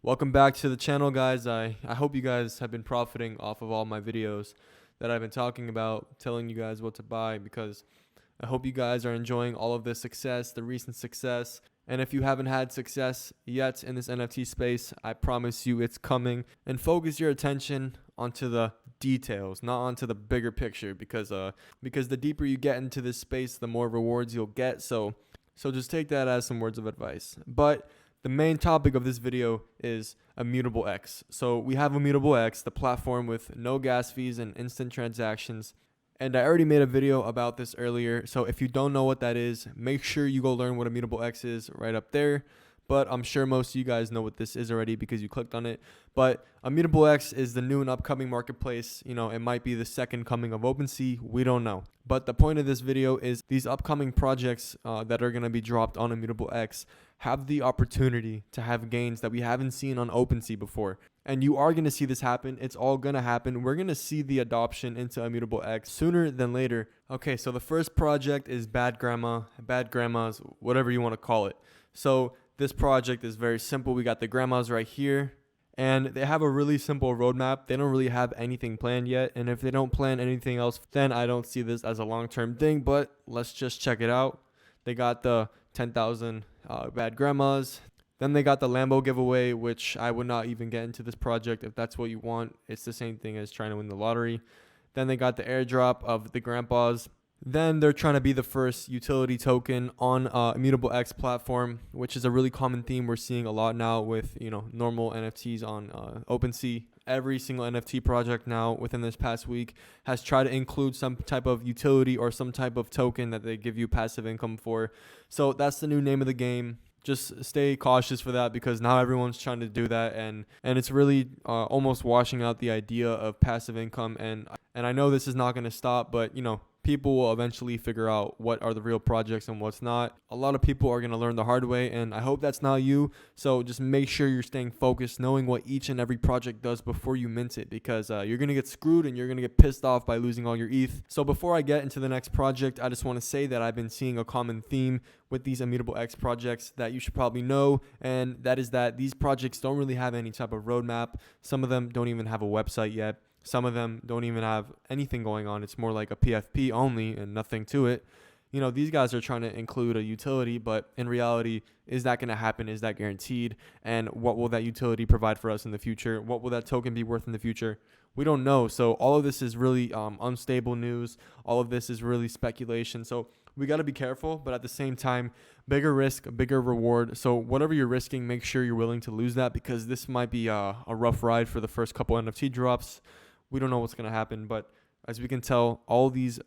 Welcome back to the channel, guys. I hope you guys have been profiting off of all my videos that I've been talking about, telling you guys what to buy, because I hope you guys are enjoying all of the success, the recent success. And if you haven't had success yet in this NFT space, I promise you it's coming. And focus your attention onto the details, not onto the bigger picture, because the deeper you get into this space, the more rewards you'll get. So just take that as some words of advice. But the main topic of this video is Immutable X. So we have Immutable X, the platform with no gas fees and instant transactions. And I already made a video about this earlier. So if you don't know what that is, make sure you go learn what Immutable X is right up there. But I'm sure most of you guys know what this is already because you clicked on it. But Immutable X is the new and upcoming marketplace. You know, it might be the second coming of OpenSea. We don't know. But the point of this video is these upcoming projects that are going to be dropped on Immutable X have the opportunity to have gains that we haven't seen on OpenSea before. And you are going to see this happen. It's all going to happen. We're going to see the adoption into Immutable X sooner than later. Okay, so the first project is Bad Grandmas, whatever you want to call it. So this project is very simple. We got the grandmas right here, and they have a really simple roadmap. They don't really have anything planned yet, and if they don't plan anything else, then I don't see this as a long-term thing, but let's just check it out. They got the 10,000 bad grandmas. Then they got the Lambo giveaway, which I would not even get into this project if that's what you want. It's the same thing as trying to win the lottery. Then they got the airdrop of the grandpas. Then they're trying to be the first utility token on Immutable X platform, which is a really common theme we're seeing a lot now with, normal NFTs on OpenSea. Every single NFT project now within this past week has tried to include some type of utility or some type of token that they give you passive income for. So that's the new name of the game. Just stay cautious for that because now everyone's trying to do that, and it's really almost washing out the idea of passive income. And I know this is not going to stop, but people will eventually figure out what are the real projects and what's not. A lot of people are going to learn the hard way, and I hope that's not you. So just make sure you're staying focused, knowing what each and every project does before you mint it, because you're going to get screwed and you're going to get pissed off by losing all your ETH. So before I get into the next project, I just want to say that I've been seeing a common theme with these Immutable X projects that you should probably know, and that is that these projects don't really have any type of roadmap. Some of them don't even have a website yet. Some of them don't even have anything going on. It's more like a PFP only and nothing to it. These guys are trying to include a utility, but in reality, is that going to happen? Is that guaranteed? And what will that utility provide for us in the future? What will that token be worth in the future? We don't know. So all of this is really unstable news. All of this is really speculation. So we got to be careful, but at the same time, bigger risk, bigger reward. So whatever you're risking, make sure you're willing to lose that, because this might be a rough ride for the first couple NFT drops. We don't know what's going to happen, but as we can tell, all these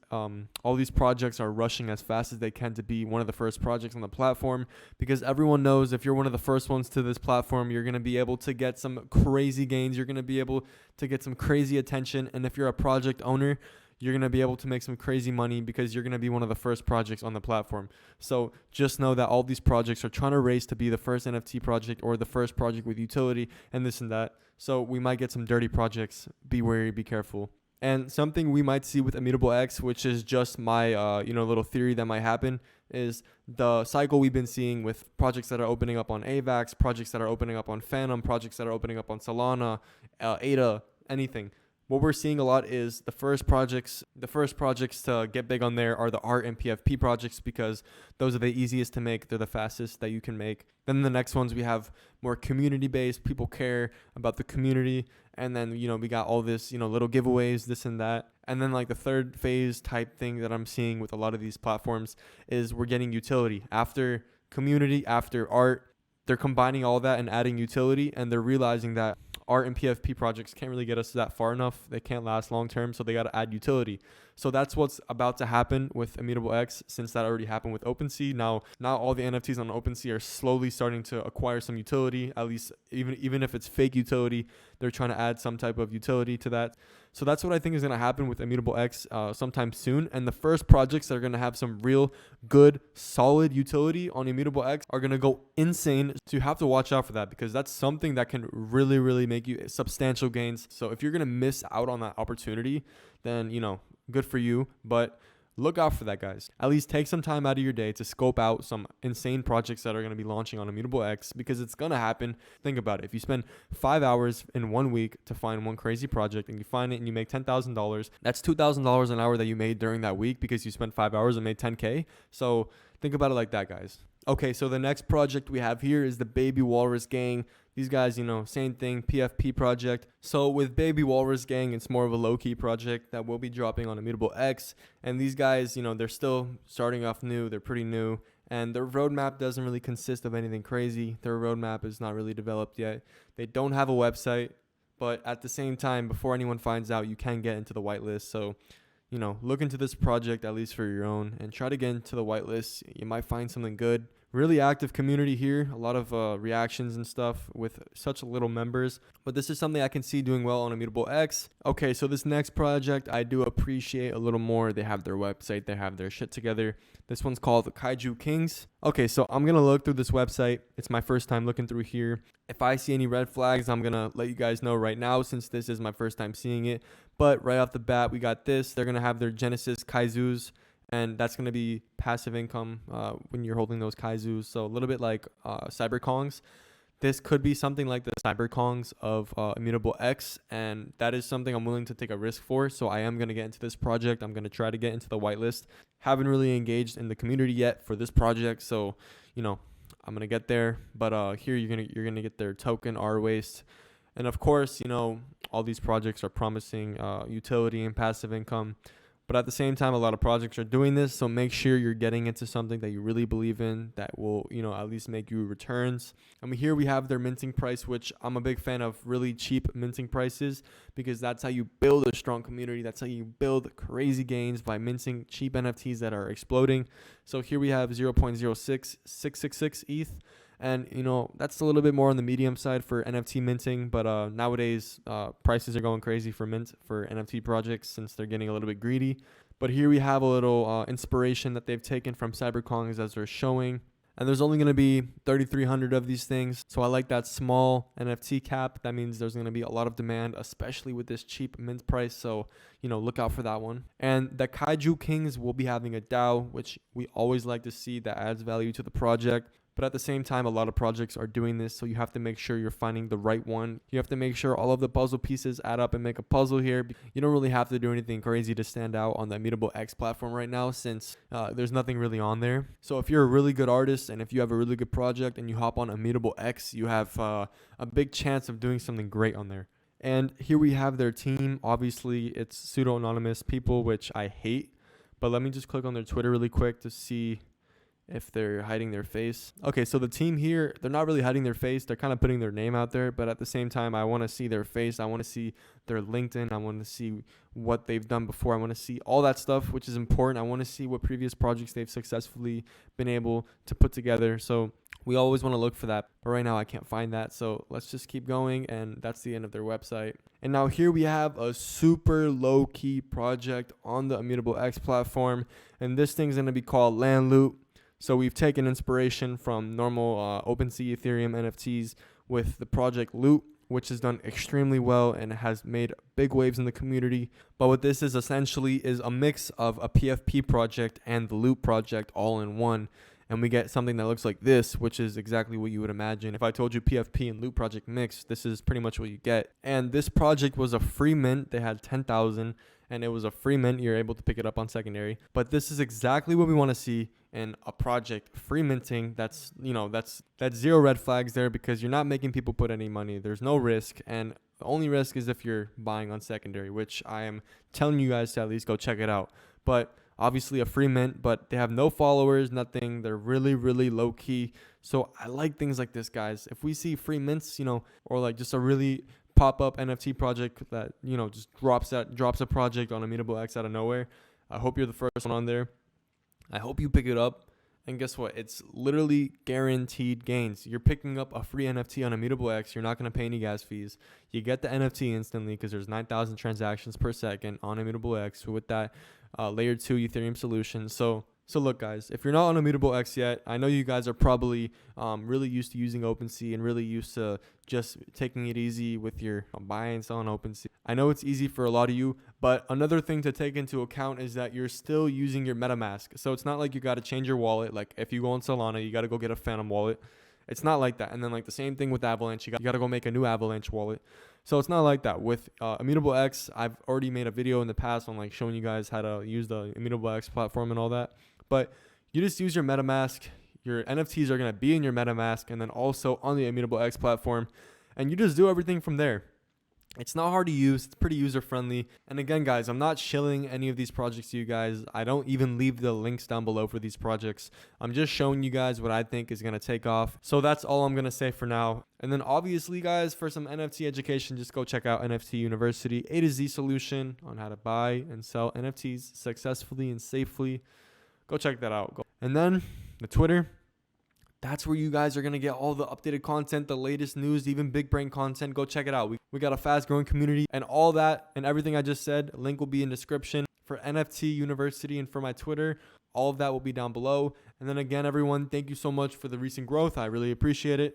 projects are rushing as fast as they can to be one of the first projects on the platform, because everyone knows if you're one of the first ones to this platform, you're going to be able to get some crazy gains. You're going to be able to get some crazy attention. And if you're a project owner, you're going to be able to make some crazy money because you're going to be one of the first projects on the platform. So just know that all these projects are trying to race to be the first NFT project or the first project with utility and this and that. So we might get some dirty projects. Be wary, be careful. And something we might see with Immutable X, which is just my little theory that might happen, is the cycle we've been seeing with projects that are opening up on AVAX, projects that are opening up on Phantom, projects that are opening up on Solana, ADA, anything. What we're seeing a lot is the first projects to get big on there are the art and PFP projects, because those are the easiest to make. They're the fastest that you can make. Then the next ones we have more community based. People care about the community. And then, we got all this, little giveaways, this and that. And then like the third phase type thing that I'm seeing with a lot of these platforms is we're getting utility. After community, after art, they're combining all that and adding utility, and they're realizing that art and PFP projects can't really get us that far enough. They can't last long term, so they got to add utility. So that's what's about to happen with Immutable X, since that already happened with OpenSea. Now all the NFTs on OpenSea are slowly starting to acquire some utility, at least even if it's fake utility, they're trying to add some type of utility to that. So that's what I think is going to happen with Immutable X sometime soon. And the first projects that are going to have some real good, solid utility on Immutable X are going to go insane. So you have to watch out for that, because that's something that can really, really make you substantial gains. So if you're going to miss out on that opportunity, then, good for you. But look out for that, guys. At least take some time out of your day to scope out some insane projects that are going to be launching on Immutable X, because it's going to happen. Think about it. If you spend 5 hours in 1 week to find one crazy project and you find it and you make $10,000, that's $2,000 an hour that you made during that week because you spent 5 hours and made 10K. So think about it like that, guys. Okay, so the next project we have here is the Baby Walrus Gang. These guys, same thing, PFP project. So with Baby Walrus Gang, it's more of a low-key project that will be dropping on Immutable X. And these guys, they're still starting off new. They're pretty new. And their roadmap doesn't really consist of anything crazy. Their roadmap is not really developed yet. They don't have a website. But at the same time, before anyone finds out, you can get into the whitelist. So, look into this project at least for your own and try to get into the whitelist. You might find something good. Really active community here. A lot of reactions and stuff with such little members. But this is something I can see doing well on Immutable X. Okay, so this next project I do appreciate a little more. They have their website. They have their shit together. This one's called the Kaiju Kings. Okay, so I'm going to look through this website. It's my first time looking through here. If I see any red flags, I'm going to let you guys know right now since this is my first time seeing it. But right off the bat, we got this. They're going to have their Genesis Kaizus. And that's going to be passive income when you're holding those Kaizus. So a little bit like Cyber Kongs. This could be something like the Cyber Kongs of Immutable X. And that is something I'm willing to take a risk for. So I am going to get into this project. I'm going to try to get into the whitelist. Haven't really engaged in the community yet for this project. So, I'm going to get there. But here you're gonna get their token R waste. And of course, all these projects are promising utility and passive income. But at the same time, a lot of projects are doing this. So make sure you're getting into something that you really believe in that will, at least make you returns. And here we have their minting price, which I'm a big fan of really cheap minting prices because that's how you build a strong community. That's how you build crazy gains by minting cheap NFTs that are exploding. So here we have 0.06666 ETH. And, that's a little bit more on the medium side for NFT minting. But nowadays, prices are going crazy for mint for NFT projects since they're getting a little bit greedy. But here we have a little inspiration that they've taken from Cyber Kongs as they're showing. And there's only going to be 3,300 of these things. So I like that small NFT cap. That means there's going to be a lot of demand, especially with this cheap mint price. So, look out for that one. And the Kaiju Kings will be having a DAO, which we always like to see that adds value to the project. But at the same time, a lot of projects are doing this, so you have to make sure you're finding the right one. You have to make sure all of the puzzle pieces add up and make a puzzle here. You don't really have to do anything crazy to stand out on the Immutable X platform right now since there's nothing really on there. So if you're a really good artist and if you have a really good project and you hop on Immutable X, you have a big chance of doing something great on there. And here we have their team. Obviously, it's pseudo-anonymous people, which I hate. But let me just click on their Twitter really quick to see if they're hiding their face. Okay, so the team here, they're not really hiding their face. They're kind of putting their name out there, but at the same time, I want to see their face. I want to see their LinkedIn. I want to see what they've done before. I want to see all that stuff, which is important. I want to see what previous projects they've successfully been able to put together. So we always want to look for that, but right now I can't find that. So let's just keep going, and that's the end of their website. And now here we have a super low-key project on the Immutable X platform, and this thing's going to be called Lan Loop. So we've taken inspiration from normal OpenSea Ethereum NFTs with the project Loot, which has done extremely well and has made big waves in the community. But what this is essentially is a mix of a PFP project and the Loot project all in one. And we get something that looks like this, which is exactly what you would imagine. If I told you PFP and Loot project mixed, this is pretty much what you get. And this project was a free mint. They had 10,000 and it was a free mint. You're able to pick it up on secondary. But this is exactly what we want to see in a project free minting. That's zero red flags there because you're not making people put any money. There's no risk. And the only risk is if you're buying on secondary, which I am telling you guys to at least go check it out. But obviously a free mint, but they have no followers, nothing. They're really, really low key. So I like things like this, guys. If we see free mints, or like just a really pop-up NFT project that, just drops a project on Immutable X out of nowhere, I hope you're the first one on there. I hope you pick it up. And guess what? It's literally guaranteed gains. You're picking up a free NFT on Immutable X. You're not going to pay any gas fees. You get the NFT instantly because there's 9,000 transactions per second on Immutable X with that layer 2 Ethereum solution. So So look, guys, if you're not on Immutable X yet, I know you guys are probably really used to using OpenSea and really used to just taking it easy with your buying and selling OpenSea. I know it's easy for a lot of you, but another thing to take into account is that you're still using your MetaMask. So it's not like you got to change your wallet. Like if you go on Solana, you got to go get a Phantom wallet. It's not like that. And then like the same thing with Avalanche, you got to go make a new Avalanche wallet. So it's not like that. With Immutable X, I've already made a video in the past on like showing you guys how to use the Immutable X platform and all that. But you just use your MetaMask. Your NFTs are going to be in your MetaMask and then also on the Immutable X platform. And you just do everything from there. It's not hard to use. It's pretty user friendly. And again, guys, I'm not shilling any of these projects to you guys. I don't even leave the links down below for these projects. I'm just showing you guys what I think is going to take off. So that's all I'm going to say for now. And then obviously, guys, for some NFT education, just go check out NFT University, A to Z solution on how to buy and sell NFTs successfully and safely. Go check that out. And then the Twitter. That's where you guys are going to get all the updated content, the latest news, even big brain content. Go check it out. We got a fast growing community and all that and everything I just said. Link will be in description for NFT University and for my Twitter. All of that will be down below. And then again, everyone, thank you so much for the recent growth. I really appreciate it.